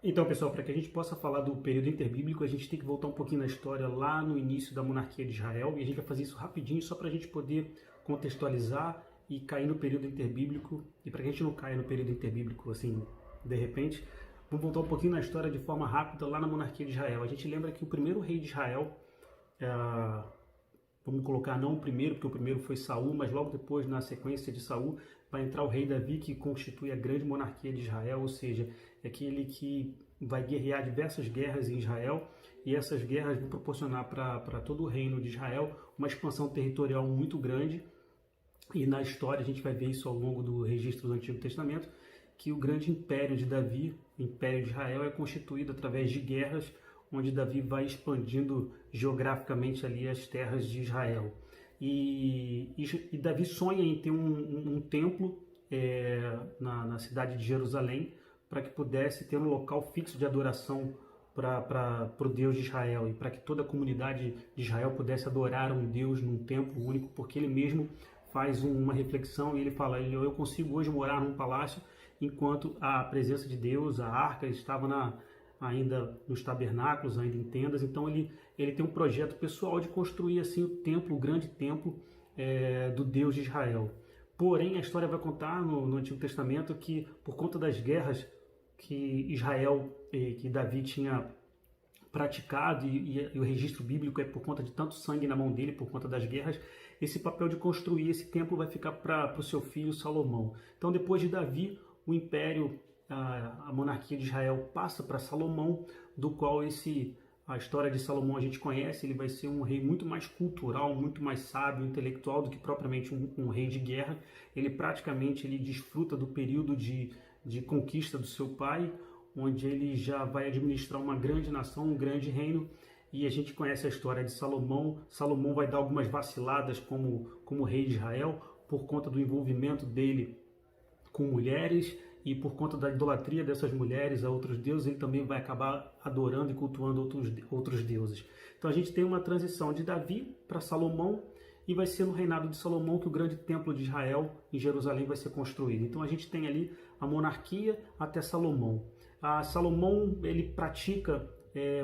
Então, pessoal, para que a gente possa falar do período interbíblico, a gente tem que voltar um pouquinho na história lá no início da monarquia de Israel, e a gente vai fazer isso rapidinho só para a gente poder contextualizar e cair no período interbíblico, e para que a gente não caia no período interbíblico assim, de repente, vamos voltar um pouquinho na história de forma rápida lá na monarquia de Israel. A gente lembra que o primeiro rei de Israel, vamos colocar não o primeiro, porque o primeiro foi Saul, mas logo depois, na sequência de Saul, vai entrar o rei Davi, que constitui a grande monarquia de Israel, ou seja, é aquele que vai guerrear diversas guerras em Israel, e essas guerras vão proporcionar para todo o reino de Israel uma expansão territorial muito grande, e na história a gente vai ver isso ao longo do registro do Antigo Testamento, que o grande império de Davi, o império de Israel, é constituído através de guerras, onde Davi vai expandindo geograficamente ali as terras de Israel. E Davi sonha em ter um templo na cidade de Jerusalém, para que pudesse ter um local fixo de adoração para o Deus de Israel, e para que toda a comunidade de Israel pudesse adorar um Deus num templo único, porque ele mesmo faz uma reflexão e ele fala: eu consigo hoje morar num palácio, enquanto a presença de Deus, a arca, estava ainda nos tabernáculos, ainda em tendas. Então ele tem um projeto pessoal de construir assim o templo, o grande templo do Deus de Israel. Porém, a história vai contar no Antigo Testamento que, por conta das guerras que Israel, que Davi tinha praticado, e o registro bíblico é por conta de tanto sangue na mão dele, por conta das guerras, esse papel de construir esse templo vai ficar para o seu filho Salomão. Então, depois de Davi, o império, a monarquia de Israel passa para Salomão, do qual a história de Salomão a gente conhece. Ele vai ser um rei muito mais cultural, muito mais sábio, intelectual do que propriamente um rei de guerra. Ele praticamente desfruta do período de conquista do seu pai, onde ele já vai administrar uma grande nação, um grande reino. E a gente conhece a história de Salomão. Salomão vai dar algumas vaciladas como rei de Israel, por conta do envolvimento dele com mulheres, e por conta da idolatria dessas mulheres a outros deuses, ele também vai acabar adorando e cultuando outros deuses. Então a gente tem uma transição de Davi para Salomão, e vai ser no reinado de Salomão que o grande templo de Israel em Jerusalém vai ser construído. Então a gente tem ali a monarquia até Salomão. Salomão, ele pratica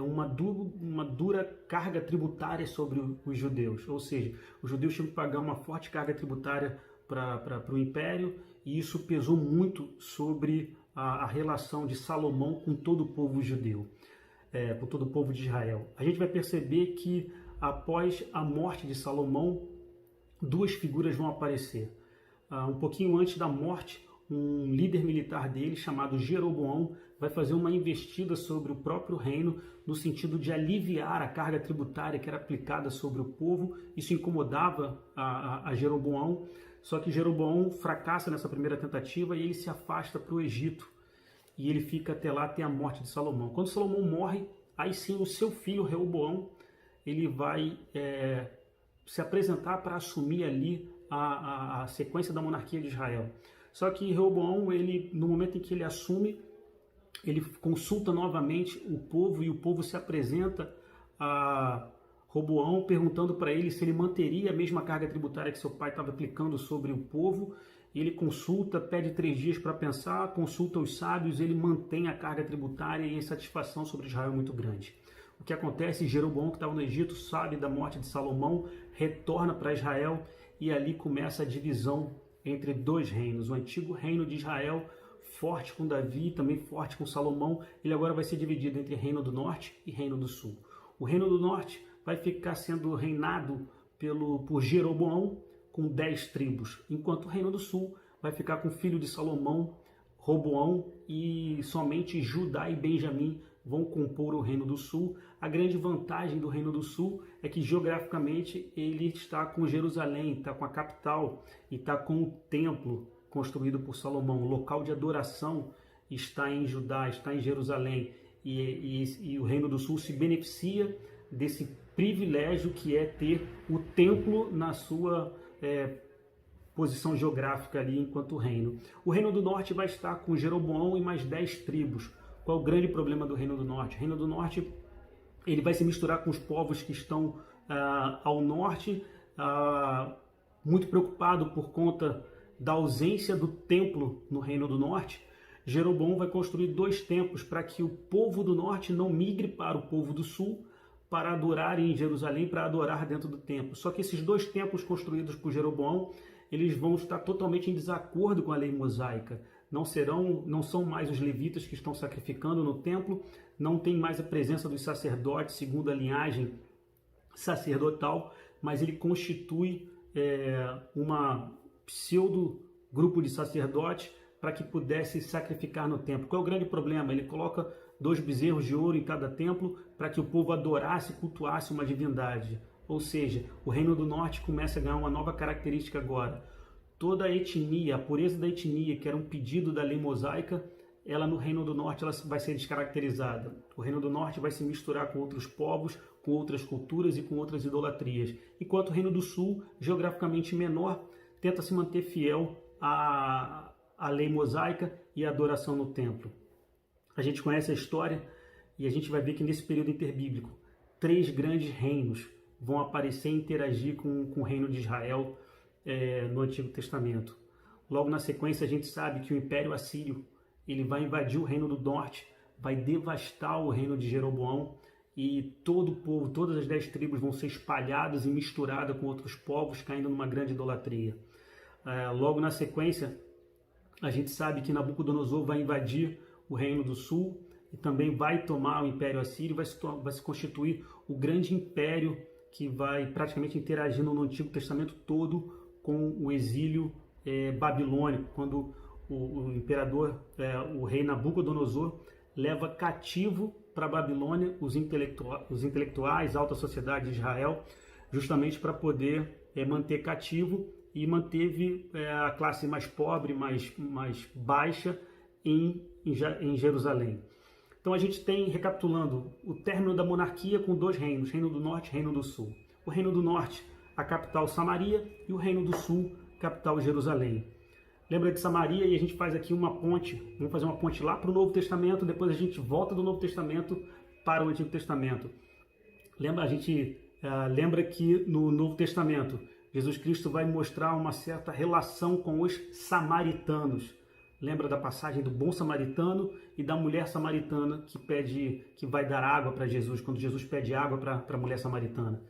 uma dura carga tributária sobre os judeus, ou seja, os judeus tinham que pagar uma forte carga tributária para o império, e isso pesou muito sobre a relação de Salomão com todo o povo judeu, com todo o povo de Israel. A gente vai perceber que após a morte de Salomão, duas figuras vão aparecer. Um pouquinho antes da morte, um líder militar dele, chamado Jeroboão, vai fazer uma investida sobre o próprio reino, no sentido de aliviar a carga tributária que era aplicada sobre o povo. Isso incomodava a Jeroboão, só que Jeroboão fracassa nessa primeira tentativa e ele se afasta para o Egito. E ele fica até lá, até a morte de Salomão. Quando Salomão morre, aí sim o seu filho Reoboão, ele vai se apresentar para assumir ali a sequência da monarquia de Israel. Só que Reoboão, no momento em que ele assume, ele consulta novamente o povo, e o povo se apresenta a Roboão perguntando para ele se ele manteria a mesma carga tributária que seu pai estava aplicando sobre o povo. Ele consulta, pede 3 dias para pensar, consulta os sábios, ele mantém a carga tributária, e a insatisfação sobre Israel é muito grande. O que acontece? Jeroboão, que estava no Egito, sabe da morte de Salomão, retorna para Israel, e ali começa a divisão entre 2 reinos. O antigo reino de Israel, forte com Davi, também forte com Salomão, ele agora vai ser dividido entre Reino do Norte e Reino do Sul. O Reino do Norte vai ficar sendo reinado por Jeroboão, com 10 tribos, enquanto o Reino do Sul vai ficar com o filho de Salomão, Roboão, e somente Judá e Benjamim vão compor o Reino do Sul. A grande vantagem do Reino do Sul é que geograficamente ele está com Jerusalém, está com a capital, e está com o templo construído por Salomão. O local de adoração está em Judá, está em Jerusalém, e o Reino do Sul se beneficia desse privilégio que é ter o templo na sua posição geográfica ali enquanto reino. O Reino do Norte vai estar com Jeroboão e mais 10 tribos. Qual é o grande problema do Reino do Norte? O Reino do Norte, ele vai se misturar com os povos que estão ao norte, muito preocupado por conta da ausência do templo no Reino do Norte. Jeroboão vai construir 2 templos para que o povo do norte não migre para o povo do sul para adorar em Jerusalém, para adorar dentro do templo. Só que esses 2 templos construídos por Jeroboão, eles vão estar totalmente em desacordo com a lei mosaica. Não são mais os levitas que estão sacrificando no templo, não tem mais a presença dos sacerdotes segundo a linhagem sacerdotal, mas ele constitui uma pseudo grupo de sacerdotes para que pudesse sacrificar no templo. Qual é o grande problema? Ele coloca 2 bezerros de ouro em cada templo para que o povo adorasse e cultuasse uma divindade. Ou seja, o Reino do Norte começa a ganhar uma nova característica agora. Toda a etnia, a pureza da etnia, que era um pedido da lei mosaica, ela no Reino do Norte ela vai ser descaracterizada. O Reino do Norte vai se misturar com outros povos, com outras culturas e com outras idolatrias. Enquanto o Reino do Sul, geograficamente menor, tenta se manter fiel à lei mosaica e à adoração no templo. A gente conhece a história e a gente vai ver que nesse período interbíblico, 3 grandes reinos vão aparecer e interagir com o reino de Israel no Antigo Testamento. Logo na sequência a gente sabe que o Império Assírio ele vai invadir o Reino do Norte, vai devastar o reino de Jeroboão e todo o povo, todas as 10 tribos vão ser espalhadas e misturadas com outros povos, caindo numa grande idolatria. Logo na sequência, a gente sabe que Nabucodonosor vai invadir o Reino do Sul e também vai tomar o Império Assírio, vai se constituir o grande império que vai praticamente interagindo no Antigo Testamento todo com o exílio babilônico, quando o imperador, o rei Nabucodonosor, leva cativo para a Babilônia os intelectuais, alta sociedade de Israel, justamente para poder manter cativo, e manteve a classe mais pobre, mais baixa em Jerusalém. Então a gente tem, recapitulando, o término da monarquia com 2 reinos, Reino do Norte e Reino do Sul. O Reino do Norte, a capital Samaria, e o Reino do Sul, capital Jerusalém. Lembra de Samaria e a gente faz aqui uma ponte, vamos fazer uma ponte lá para o Novo Testamento, depois a gente volta do Novo Testamento para o Antigo Testamento. Lembra que no Novo Testamento, Jesus Cristo vai mostrar uma certa relação com os samaritanos. Lembra da passagem do bom samaritano e da mulher samaritana que vai dar água para Jesus, quando Jesus pede água para a mulher samaritana.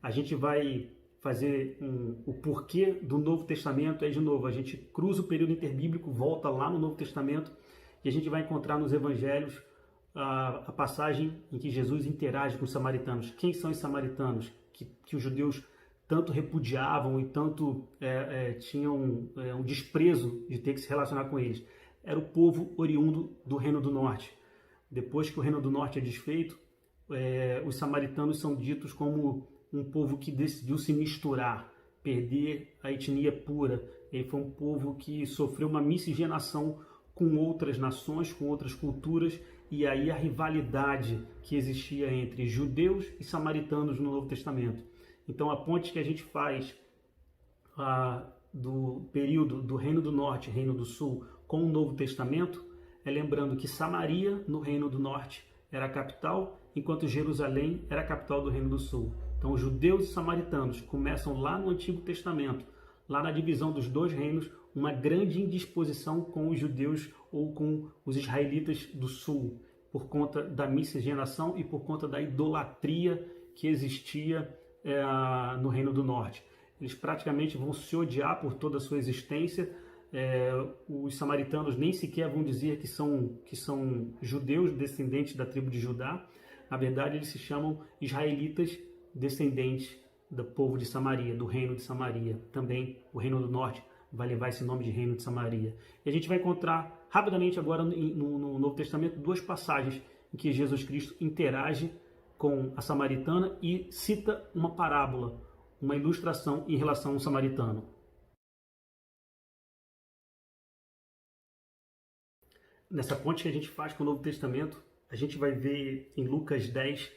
A gente vai fazer o porquê do Novo Testamento, aí de novo, a gente cruza o período interbíblico, volta lá no Novo Testamento e a gente vai encontrar nos Evangelhos a passagem em que Jesus interage com os samaritanos. Quem são os samaritanos? Que os judeus tanto repudiavam e tanto tinham um desprezo de ter que se relacionar com eles. Era o povo oriundo do Reino do Norte. Depois que o Reino do Norte é desfeito, os samaritanos são ditos como um povo que decidiu se misturar, perder a etnia pura. Ele foi um povo que sofreu uma miscigenação com outras nações, com outras culturas, e aí a rivalidade que existia entre judeus e samaritanos no Novo Testamento. Então a ponte que a gente faz do período do Reino do Norte e Reino do Sul com o Novo Testamento é lembrando que Samaria, no Reino do Norte, era a capital, enquanto Jerusalém era a capital do Reino do Sul. Então os judeus e samaritanos começam lá no Antigo Testamento, lá na divisão dos 2 reinos, uma grande indisposição com os judeus ou com os israelitas do Sul, por conta da miscigenação e por conta da idolatria que existia no Reino do Norte. Eles praticamente vão se odiar por toda a sua existência. Os samaritanos nem sequer vão dizer que são judeus descendentes da tribo de Judá. Na verdade, eles se chamam israelitas descendentes do povo de Samaria, do Reino de Samaria. Também o Reino do Norte vai levar esse nome de Reino de Samaria. E a gente vai encontrar rapidamente agora no Novo Testamento 2 passagens em que Jesus Cristo interage com a samaritana e cita uma parábola, uma ilustração em relação ao samaritano. Nessa ponte que a gente faz com o Novo Testamento, a gente vai ver em Lucas 10,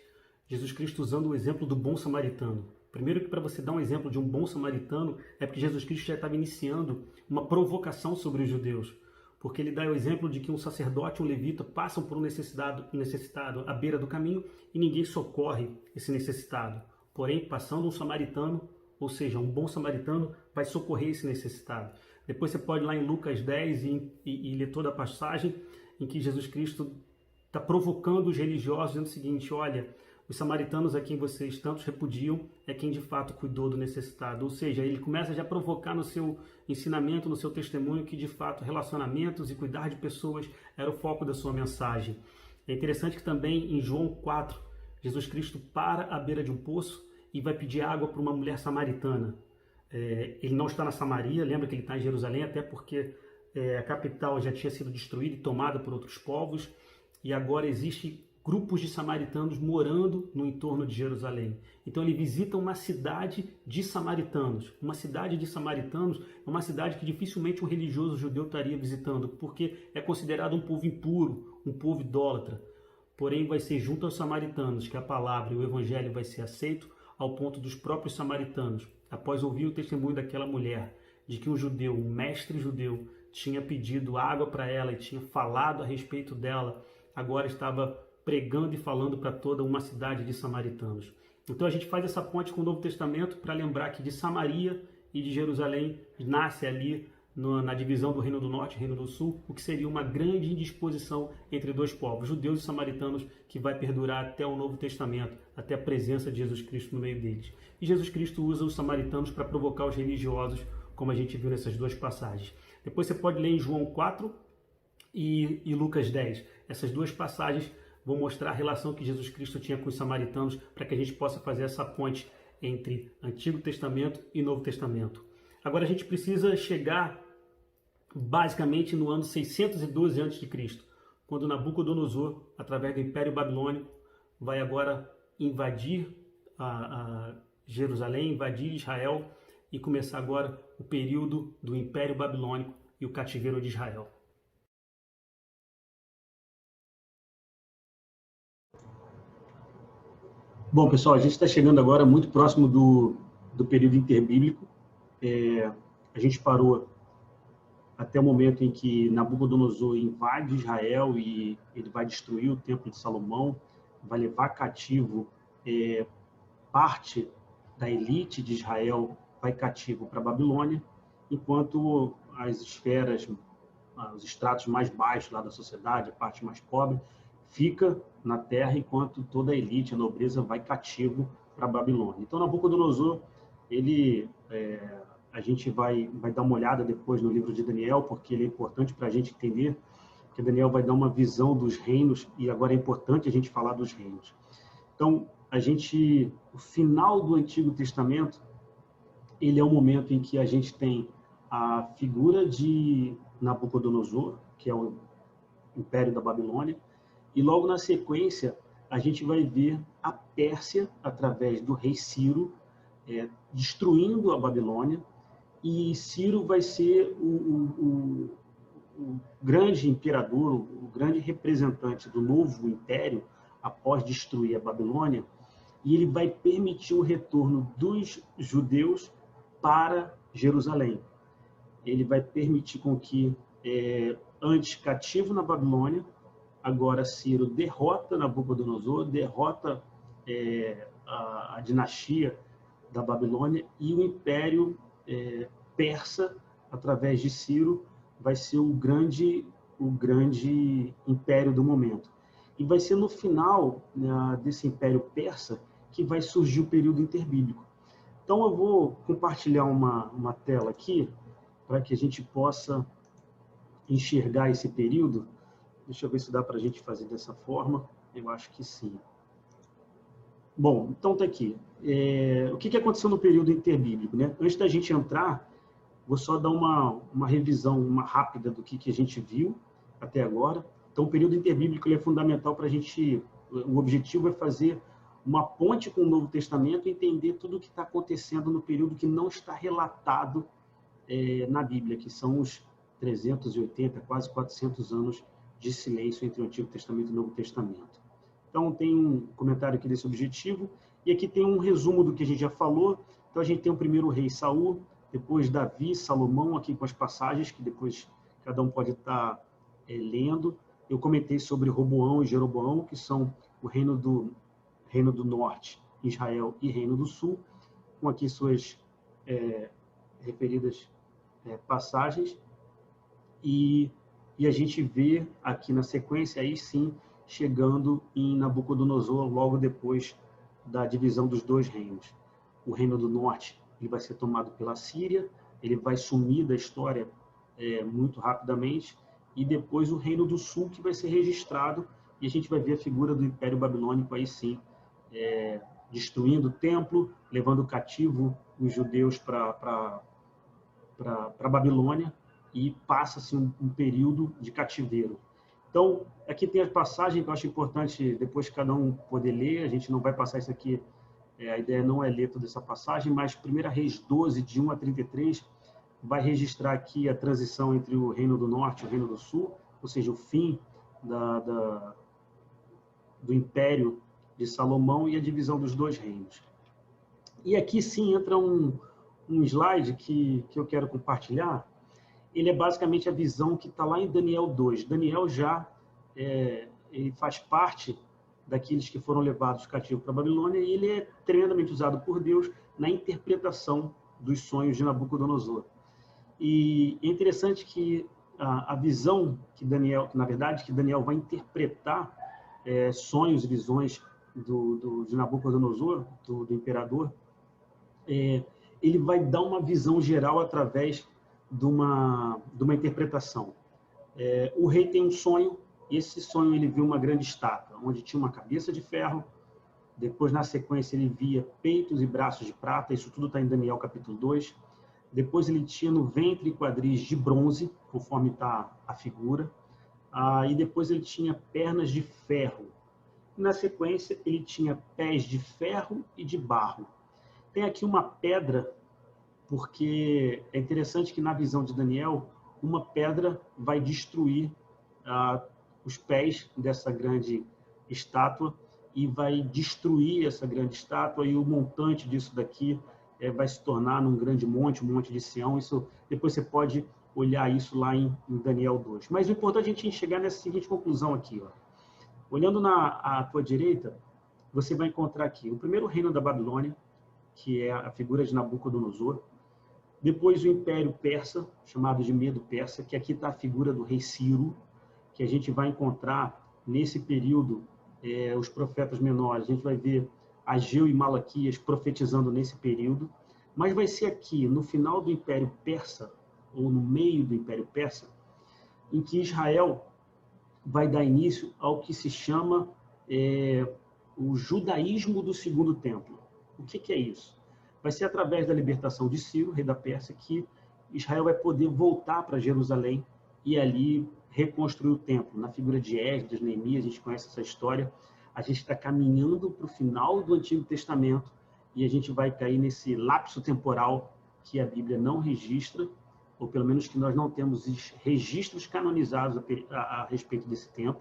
Jesus Cristo usando o exemplo do bom samaritano. Primeiro que para você dar um exemplo de um bom samaritano, é porque Jesus Cristo já estava iniciando uma provocação sobre os judeus. Porque ele dá o exemplo de que um sacerdote e um levita passam por um necessitado à beira do caminho e ninguém socorre esse necessitado. Porém, passando um samaritano, ou seja, um bom samaritano, vai socorrer esse necessitado. Depois você pode ir lá em Lucas 10 e ler toda a passagem em que Jesus Cristo está provocando os religiosos, dizendo o seguinte: olha, os samaritanos a quem vocês tantos repudiam é quem de fato cuidou do necessitado. Ou seja, ele começa já a provocar no seu ensinamento, no seu testemunho, que de fato relacionamentos e cuidar de pessoas era o foco da sua mensagem. É interessante que também em João 4, Jesus Cristo para à beira de um poço e vai pedir água para uma mulher samaritana. Ele não está na Samaria, lembra que ele está em Jerusalém, até porque a capital já tinha sido destruída e tomada por outros povos, e agora existem grupos de samaritanos morando no entorno de Jerusalém. Então ele visita uma cidade de samaritanos. Uma cidade de samaritanos é uma cidade que dificilmente um religioso judeu estaria visitando, porque é considerado um povo impuro, um povo idólatra. Porém, vai ser junto aos samaritanos que a palavra e o evangelho vai ser aceito, ao ponto dos próprios samaritanos, após ouvir o testemunho daquela mulher, de que um judeu, um mestre judeu, tinha pedido água para ela e tinha falado a respeito dela, agora estava pregando e falando para toda uma cidade de samaritanos. Então a gente faz essa ponte com o Novo Testamento para lembrar que de Samaria e de Jerusalém nasce ali na divisão do Reino do Norte e Reino do Sul, o que seria uma grande indisposição entre dois povos, judeus e samaritanos, que vai perdurar até o Novo Testamento, até a presença de Jesus Cristo no meio deles. E Jesus Cristo usa os samaritanos para provocar os religiosos, como a gente viu nessas duas passagens. Depois você pode ler em João 4 e Lucas 10. Essas duas passagens vão mostrar a relação que Jesus Cristo tinha com os samaritanos, para que a gente possa fazer essa ponte entre Antigo Testamento e Novo Testamento. Agora a gente precisa chegar basicamente no ano 612 a.C., quando Nabucodonosor, através do Império Babilônico, vai agora invadir a Jerusalém, invadir Israel e começar agora o período do Império Babilônico e o cativeiro de Israel. Bom, pessoal, a gente está chegando agora muito próximo do período interbíblico. A gente parou até o momento em que Nabucodonosor invade Israel e ele vai destruir o Templo de Salomão, vai levar cativo parte da elite de Israel, vai cativo para a Babilônia, enquanto as esferas, os estratos mais baixos lá da sociedade, a parte mais pobre, fica na terra, enquanto toda a elite, a nobreza, vai cativo para a Babilônia. Então, Nabucodonosor, a gente vai dar uma olhada depois no livro de Daniel, porque ele é importante para a gente entender, porque Daniel vai dar uma visão dos reinos, e agora é importante a gente falar dos reinos. Então, o final do Antigo Testamento, ele é o momento em que a gente tem a figura de Nabucodonosor, que é o Império da Babilônia, e logo na sequência a gente vai ver a Pérsia, através do rei Ciro, destruindo a Babilônia, e Ciro vai ser o grande imperador, o grande representante do novo império após destruir a Babilônia, e ele vai permitir o retorno dos judeus para Jerusalém. Ele vai permitir com que, antes cativo na Babilônia, agora Ciro derrota Nabucodonosor, derrota a dinastia da Babilônia, e o império persa, através de Ciro, vai ser o grande império do momento. E vai ser no final desse império persa que vai surgir o período interbíblico. Então eu vou compartilhar uma tela aqui para que a gente possa enxergar esse período. Deixa eu ver se dá para a gente fazer dessa forma. Eu acho que sim. Bom, então está aqui. O que aconteceu no período interbíblico, né? Antes da gente entrar, vou só dar uma revisão rápida do que a gente viu até agora. Então, o período interbíblico ele é fundamental para a gente. O objetivo é fazer uma ponte com o Novo Testamento e entender tudo o que está acontecendo no período que não está relatado na Bíblia, que são os 380, quase 400 anos de silêncio entre o Antigo Testamento e o Novo Testamento. Então, tem um comentário aqui desse objetivo, e aqui tem um resumo do que a gente já falou. Então, a gente tem o primeiro rei Saul, depois Davi, Salomão, aqui com as passagens, que depois cada um pode estar lendo. Eu comentei sobre Roboão e Jeroboão, que são o Reino do Norte, Israel, e Reino do Sul, com aqui suas referidas passagens, e a gente vê aqui na sequência, aí sim, chegando em Nabucodonosor, logo depois da divisão dos dois reinos. O reino do norte ele vai ser tomado pela Síria, ele vai sumir da história muito rapidamente, e depois o reino do sul que vai ser registrado, e a gente vai ver a figura do Império Babilônico aí sim, destruindo o templo, levando cativo os judeus para Babilônia, e passa-se um período de cativeiro. Então, aqui tem a passagem que eu acho importante depois cada um poder ler, a gente não vai passar isso aqui, a ideia não é ler toda essa passagem, mas 1 Reis 12, de 1 a 33, vai registrar aqui a transição entre o Reino do Norte e o Reino do Sul, ou seja, o fim do Império de Salomão e a divisão dos dois reinos. E aqui sim entra um slide que eu quero compartilhar. Ele é basicamente a visão que está lá em Daniel 2. Daniel já ele faz parte daqueles que foram levados cativos para a Babilônia, e ele é tremendamente usado por Deus na interpretação dos sonhos de Nabucodonosor. E é interessante que a visão que Daniel, na verdade, que Daniel vai interpretar sonhos e visões de Nabucodonosor, do imperador, ele vai dar uma visão geral através de uma interpretação. O rei tem um sonho, e esse sonho ele viu uma grande estátua, onde tinha uma cabeça de ferro, depois na sequência ele via peitos e braços de prata, isso tudo está em Daniel capítulo 2, depois ele tinha no ventre e quadris de bronze, conforme está a figura, e depois ele tinha pernas de ferro, na sequência ele tinha pés de ferro e de barro. Tem aqui uma pedra, porque é interessante que na visão de Daniel, uma pedra vai destruir os pés dessa grande estátua e vai destruir essa grande estátua, e o montante disso daqui vai se tornar num grande monte, um monte de Sião. Isso, depois você pode olhar isso lá em Daniel 2. Mas o importante é a gente chegar nessa seguinte conclusão aqui. Ó. Olhando à tua direita, você vai encontrar aqui o primeiro reino da Babilônia, que é a figura de Nabucodonosor. Depois o Império Persa, chamado de Medo-Persa, que aqui está a figura do rei Ciro, que a gente vai encontrar nesse período os profetas menores. A gente vai ver Ageu e Malaquias profetizando nesse período. Mas vai ser aqui, no final do Império Persa, ou no meio do Império Persa, em que Israel vai dar início ao que se chama o judaísmo do Segundo Templo. O que é isso? Vai ser através da libertação de Ciro, rei da Pérsia, que Israel vai poder voltar para Jerusalém e ali reconstruir o templo. Na figura de Esdras, Neemias, a gente conhece essa história. A gente está caminhando para o final do Antigo Testamento e a gente vai cair nesse lapso temporal que a Bíblia não registra, ou pelo menos que nós não temos registros canonizados a respeito desse tempo,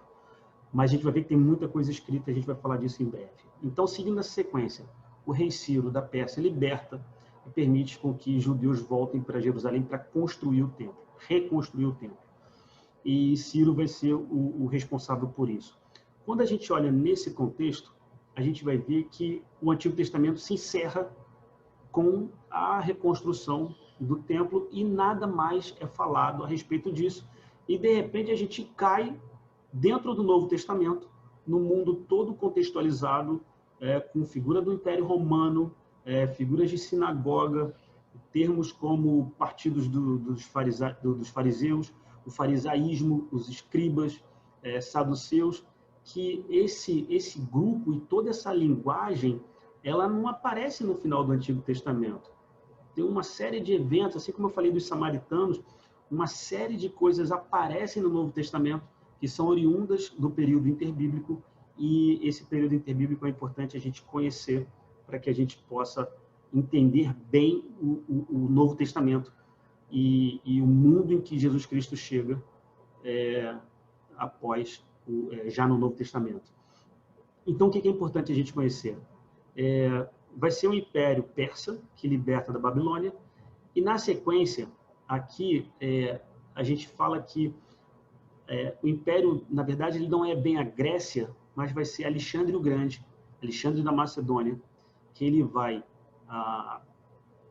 mas a gente vai ver que tem muita coisa escrita, a gente vai falar disso em breve. Então, seguindo essa sequência, o rei Ciro da Pérsia liberta e permite com que judeus voltem para Jerusalém para construir o templo, reconstruir o templo. E Ciro vai ser o responsável por isso. Quando a gente olha nesse contexto, a gente vai ver que o Antigo Testamento se encerra com a reconstrução do templo e nada mais é falado a respeito disso. E, de repente, a gente cai dentro do Novo Testamento, no mundo todo contextualizado, com figura do Império Romano, figuras de sinagoga, termos como partidos dos fariseus, o farisaísmo, os escribas, saduceus, que esse grupo e toda essa linguagem, ela não aparece no final do Antigo Testamento. Tem uma série de eventos, assim como eu falei dos samaritanos, uma série de coisas aparecem no Novo Testamento que são oriundas do período interbíblico, e esse período interbíblico é importante a gente conhecer para que a gente possa entender bem o Novo Testamento e o mundo em que Jesus Cristo chega após já no Novo Testamento. Então, o que é importante a gente conhecer? Vai ser o Império Persa, que liberta da Babilônia, e na sequência, aqui, a gente fala que o Império, na verdade, ele não é bem a Grécia, mas vai ser Alexandre o Grande, Alexandre da Macedônia, que ele vai,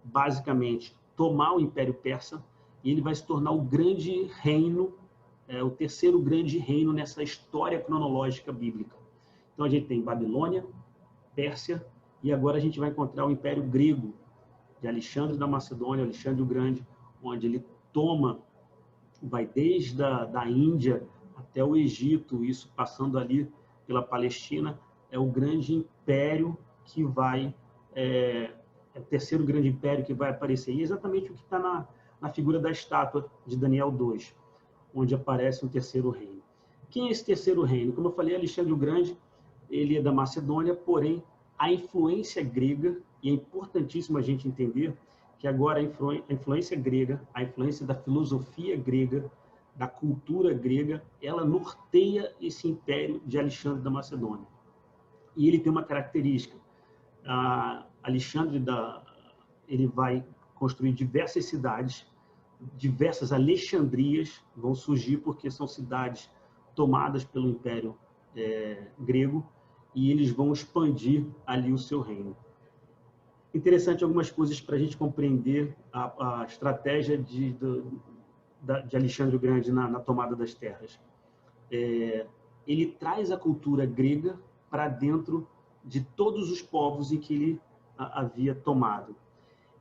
basicamente, tomar o Império Persa e ele vai se tornar o grande reino, o terceiro grande reino nessa história cronológica bíblica. Então a gente tem Babilônia, Pérsia, e agora a gente vai encontrar o Império Grego, de Alexandre da Macedônia, Alexandre o Grande, onde ele vai desde da Índia até o Egito, isso passando ali pela Palestina, é o grande império que vai, é o terceiro grande império que vai aparecer. E é exatamente o que está na figura da estátua de Daniel 2, onde aparece um terceiro reino. Quem é esse terceiro reino? Como eu falei, Alexandre o Grande, ele é da Macedônia, porém, a influência grega, e é importantíssimo a gente entender que agora a influência grega, a influência da filosofia grega, da cultura grega, ela norteia esse império de Alexandre da Macedônia. E ele tem uma característica. Alexandre ele vai construir diversas cidades, diversas Alexandrias vão surgir porque são cidades tomadas pelo Império grego, e eles vão expandir ali o seu reino. Interessante algumas coisas para a gente compreender a estratégia de Alexandre o Grande na tomada das terras. Ele traz a cultura grega para dentro de todos os povos em que ele havia tomado.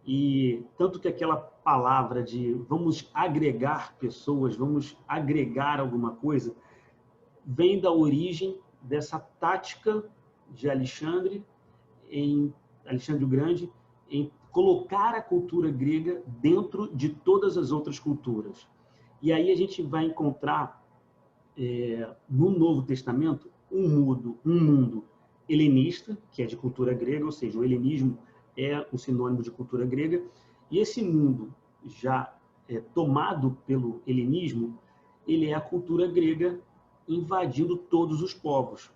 E tanto que aquela palavra de vamos agregar pessoas, vamos agregar alguma coisa, vem da origem dessa tática de Alexandre o Grande em colocar a cultura grega dentro de todas as outras culturas. E aí a gente vai encontrar no Novo Testamento um mundo helenista, que é de cultura grega, ou seja, o helenismo é um sinônimo de cultura grega, e esse mundo já tomado pelo helenismo, ele é a cultura grega invadindo todos os povos.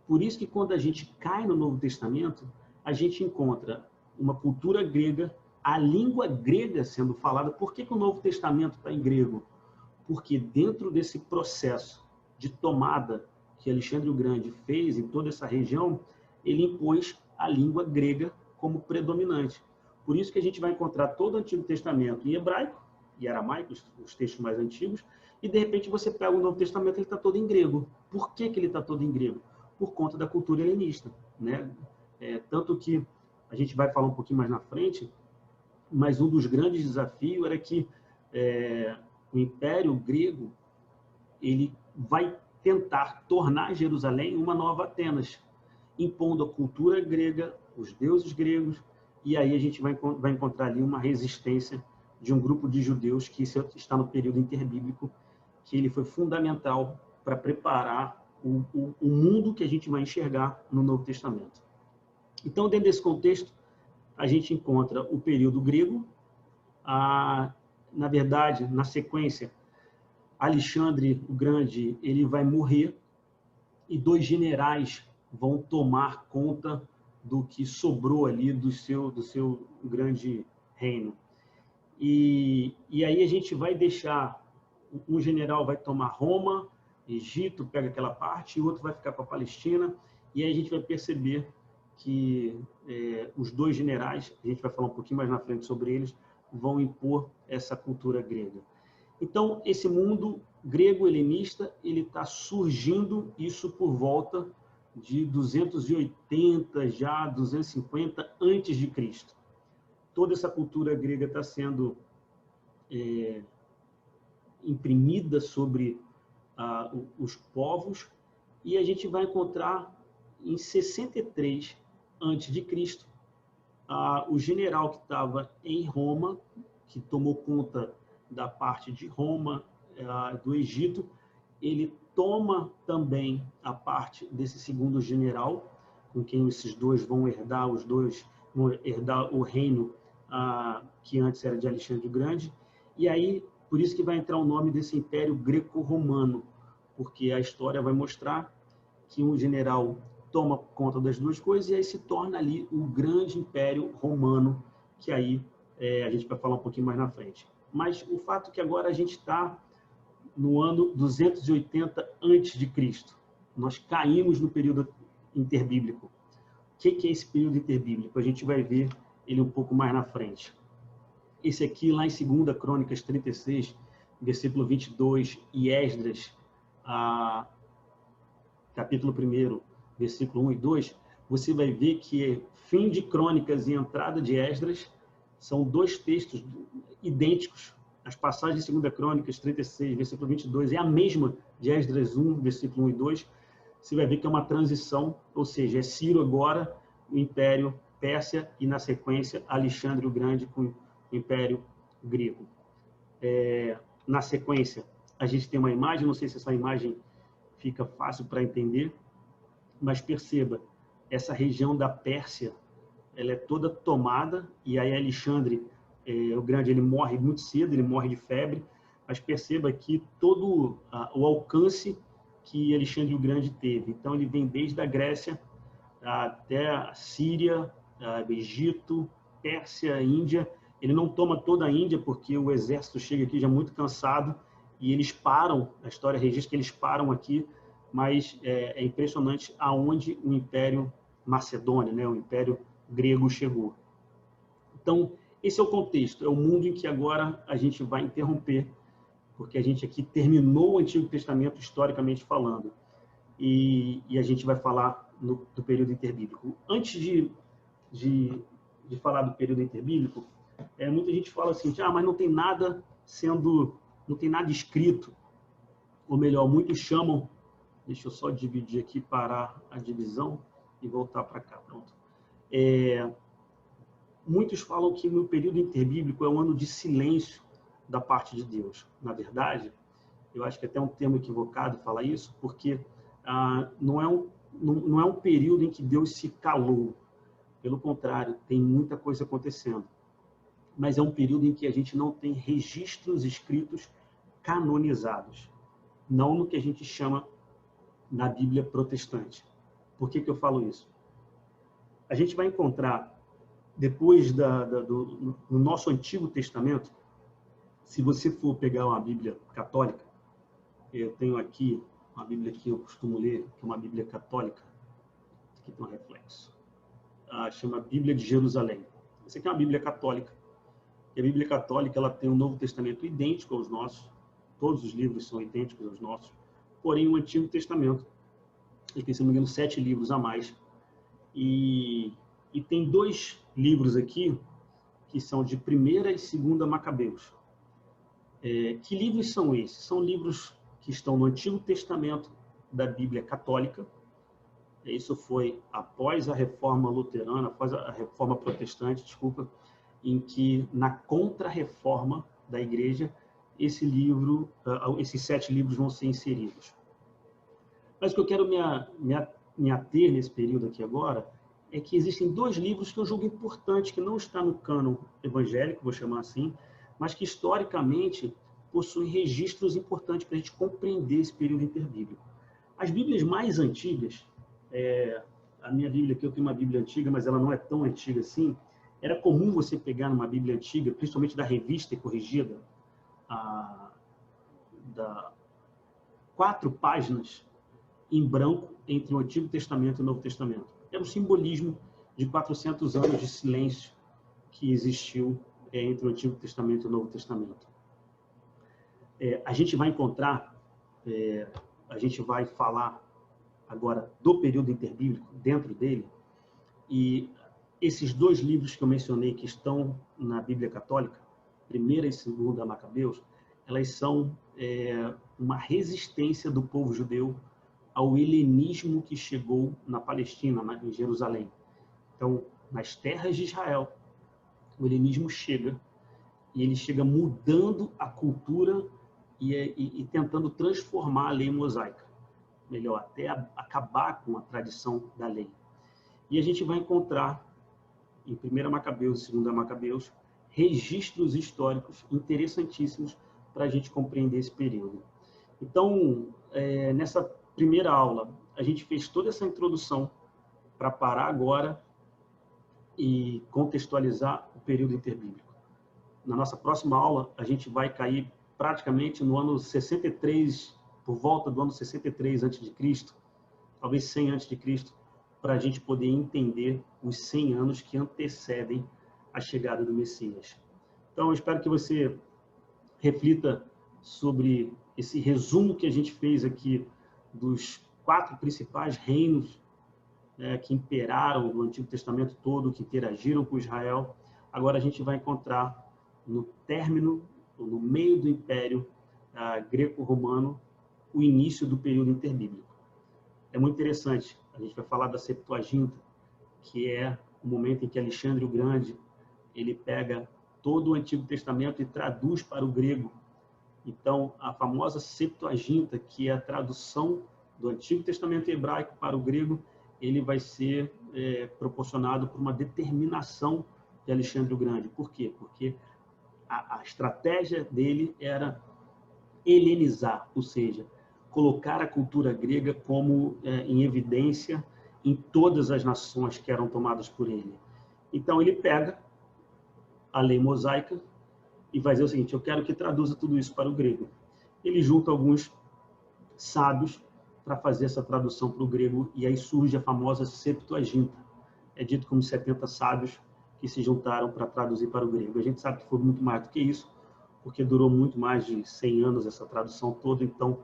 Por isso que quando a gente cai no Novo Testamento, a gente encontra uma cultura grega, a língua grega sendo falada. Por que o Novo Testamento está em grego? Porque dentro desse processo de tomada que Alexandre o Grande fez em toda essa região, ele impôs a língua grega como predominante. Por isso que a gente vai encontrar todo o Antigo Testamento em hebraico e aramaico, os textos mais antigos, e de repente você pega o Novo Testamento, ele está todo em grego. Por que ele está todo em grego? Por conta da cultura helenista, né? Tanto que a gente vai falar um pouquinho mais na frente, mas um dos grandes desafios era que o Império Grego ele vai tentar tornar Jerusalém uma nova Atenas, impondo a cultura grega, os deuses gregos, e aí a gente vai encontrar ali uma resistência de um grupo de judeus que está no período interbíblico, que ele foi fundamental para preparar o mundo que a gente vai enxergar no Novo Testamento. Então, dentro desse contexto, a gente encontra o período grego, na verdade, na sequência, Alexandre o Grande ele vai morrer e 2 generais vão tomar conta do que sobrou ali do seu grande reino. E aí a gente vai deixar, um general vai tomar Roma, Egito, pega aquela parte, e o outro vai ficar com a Palestina, e aí a gente vai perceber que os 2 generais, a gente vai falar um pouquinho mais na frente sobre eles, vão impor essa cultura grega. Então, esse mundo grego-helenista, ele está surgindo, isso por volta de 280, já 250 antes de Cristo. Toda essa cultura grega está sendo imprimida sobre os povos, e a gente vai encontrar em 63 antes de Cristo o general que estava em Roma, que tomou conta da parte de Roma, do Egito, ele toma também a parte desse segundo general, com quem esses 2 vão herdar, o reino que antes era de Alexandre o Grande, e aí, por isso que vai entrar o nome desse Império Greco-Romano, porque a história vai mostrar que um general toma conta das 2 coisas e aí se torna ali o grande Império Romano, que aí a gente vai falar um pouquinho mais na frente. Mas o fato é que agora a gente está no ano 280 a.C. Nós caímos no período interbíblico. O que é esse período interbíblico? A gente vai ver ele um pouco mais na frente. esse aqui lá em 2 Crônicas 36, versículo 22, e Esdras, capítulo 1, versículo 1 e 2, você vai ver que fim de Crônicas e entrada de Esdras são dois textos idênticos. As passagens de 2 Crônicas 36, versículo 22, é a mesma de Esdras 1, versículo 1 e 2. Você vai ver que é uma transição, ou seja, é Ciro agora, o Império Pérsia, e na sequência Alexandre o Grande com o Império Grego. Na sequência, a gente tem uma imagem, não sei se essa imagem fica fácil para entender, mas perceba, essa região da Pérsia, ela é toda tomada, e aí Alexandre o Grande, ele morre muito cedo, ele morre de febre, mas perceba aqui todo o alcance que Alexandre o Grande teve. Então, ele vem desde a Grécia até a Síria, Egito, Pérsia, Índia. Ele não toma toda a Índia, porque o exército chega aqui já muito cansado, e eles param, a história registra que eles param aqui, mas é impressionante aonde o Império Macedônia, né, o Império Grego chegou. Então, esse é o contexto, é o mundo em que agora a gente vai interromper, porque a gente aqui terminou o Antigo Testamento historicamente falando, e a gente vai falar do período interbíblico. Antes de falar do período interbíblico, muita gente fala assim, mas não tem nada escrito, ou melhor, muitos chamam, deixa eu só dividir aqui, parar a divisão e voltar para cá, pronto. Muitos falam que no período interbíblico é um ano de silêncio da parte de Deus. Na verdade, eu acho que é até um termo equivocado falar isso, porque não é um período em que Deus se calou. Pelo contrário, tem muita coisa acontecendo. Mas é um período em que a gente não tem registros escritos canonizados. Não no que a gente chama na Bíblia protestante. Por que eu falo isso? A gente vai encontrar, depois do nosso Antigo Testamento, se você for pegar uma Bíblia católica, eu tenho aqui uma Bíblia que eu costumo ler, que é uma Bíblia católica, aqui tem um reflexo, chama Bíblia de Jerusalém. Essa aqui é uma Bíblia católica, e a Bíblia católica ela tem um Novo Testamento idêntico aos nossos, todos os livros são idênticos aos nossos, porém o Antigo Testamento, ele tem, se não me engano, 7 livros a mais, e tem 2 livros aqui, que são de 1ª e 2ª Macabeus. Que livros são esses? São livros que estão no Antigo Testamento da Bíblia Católica. Isso foi após a Reforma Luterana, após a Reforma Protestante, desculpa, em que, na Contra-Reforma da Igreja, esses 7 livros vão ser inseridos. Mas o que eu quero me ater nesse período aqui agora é que existem 2 livros que eu julgo importantes, que não estão no cânon evangélico, vou chamar assim, mas que historicamente possuem registros importantes para a gente compreender esse período interbíblico. As Bíblias mais antigas, a minha Bíblia aqui, eu tenho uma Bíblia antiga, mas ela não é tão antiga assim, era comum você pegar numa Bíblia antiga, principalmente da Revista e Corrigida, 4 páginas em branco entre o Antigo Testamento e o Novo Testamento. Era um simbolismo de 400 anos de silêncio que existiu entre o Antigo Testamento e o Novo Testamento. A gente vai encontrar, a gente vai falar agora do período interbíblico dentro dele, e esses 2 livros que eu mencionei que estão na Bíblia Católica, 1ª e 2ª Macabeus, elas são uma resistência do povo judeu ao helenismo que chegou na Palestina, em Jerusalém. Então, nas terras de Israel, o helenismo chega, e ele chega mudando a cultura e tentando transformar a lei mosaica. Melhor, até acabar com a tradição da lei. E a gente vai encontrar, em 1ª Macabeus e 2ª Macabeus, registros históricos interessantíssimos para a gente compreender esse período. Então, nessa primeira aula, a gente fez toda essa introdução para parar agora e contextualizar o período interbíblico. Na nossa próxima aula, a gente vai cair praticamente no ano 63, por volta do ano 63 a.C., talvez 100 a.C., para a gente poder entender os 100 anos que antecedem a chegada do Messias. Então, eu espero que você reflita sobre esse resumo que a gente fez aqui dos 4 principais reinos, né, que imperaram no Antigo Testamento todo, que interagiram com Israel. Agora a gente vai encontrar no término, no meio do Império Greco-Romano, o início do período interbíblico. É muito interessante. A gente vai falar da Septuaginta, que é o momento em que Alexandre o Grande ele pega todo o Antigo Testamento e traduz para o grego. Então, a famosa Septuaginta, que é a tradução do Antigo Testamento hebraico para o grego, ele vai ser proporcionado por uma determinação de Alexandre o Grande. Por quê? Porque a estratégia dele era helenizar, ou seja, colocar a cultura grega como em evidência em todas as nações que eram tomadas por ele. Então, ele pega a lei mosaica e vai dizer o seguinte: eu quero que traduza tudo isso para o grego. Ele junta alguns sábios para fazer essa tradução para o grego, e aí surge a famosa Septuaginta. É dito como 70 sábios que se juntaram para traduzir para o grego. A gente sabe que foi muito mais do que isso, porque durou muito mais de 100 anos essa tradução toda, então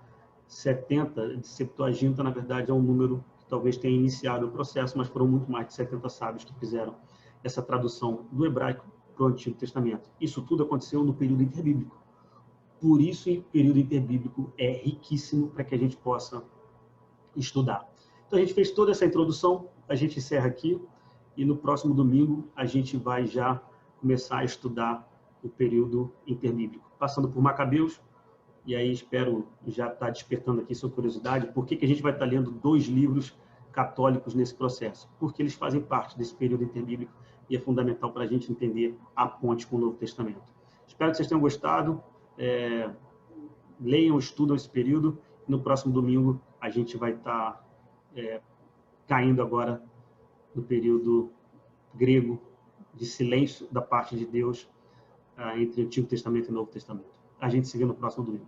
70 de Septuaginta, na verdade, é um número que talvez tenha iniciado o processo, mas foram muito mais de 70 sábios que fizeram essa tradução do hebraico para o Antigo Testamento. Isso tudo aconteceu no período interbíblico. Por isso, o período interbíblico é riquíssimo para que a gente possa estudar. Então, a gente fez toda essa introdução, a gente encerra aqui, e no próximo domingo a gente vai já começar a estudar o período interbíblico, passando por Macabeus, e aí espero já estar despertando aqui sua curiosidade, por que a gente vai estar lendo 2 livros católicos nesse processo? Porque eles fazem parte desse período interbíblico e é fundamental para a gente entender a ponte com o Novo Testamento. Espero que vocês tenham gostado. Leiam, estudam esse período. No próximo domingo a gente vai estar caindo agora no período grego de silêncio da parte de Deus entre o Antigo Testamento e o Novo Testamento. A gente se vê no próximo domingo.